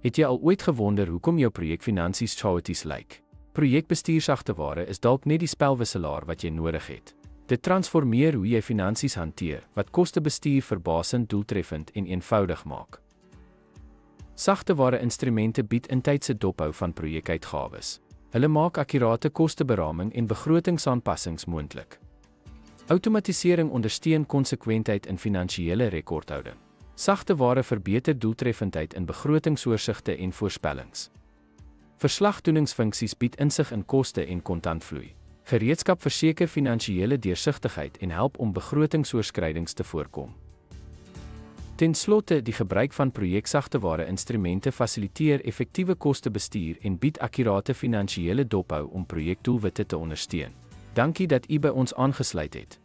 Het jy al ooit gewonder hoekom jou projekfinansies chaoties lyk? Projekbestuursagteware is dalk net die spelwisselaar wat jy nodig het. Dit transformeer hoe jy finansies hanteer, wat kostebestuur verbasend doeltreffend en eenvoudig maak. Sagteware instrumente bied intydse dophou van projekuitgawes. Hulle maak akkurate kosteberaming en begrotingsaanpassings moontlik. Outomatisering ondersteun konsekwentheid in finansiële rekordhouding. Sagteware verbeter doeltreffendheid in begrotingsoorsigte en voorspellings. Verslagdoeningsfunksies bied insig in koste en kontantvloei. Gereedskap verseker finansiële deursigtigheid en help om begrotingsoorskrydings te voorkom. Ten slotte, die gebruik van projeksagteware instrumente fasiliteer effektiewe kostebestuur en bied akkurate finansiële dophou om projekdoelwitte te ondersteun. Dankie dat u by ons aangesluit het.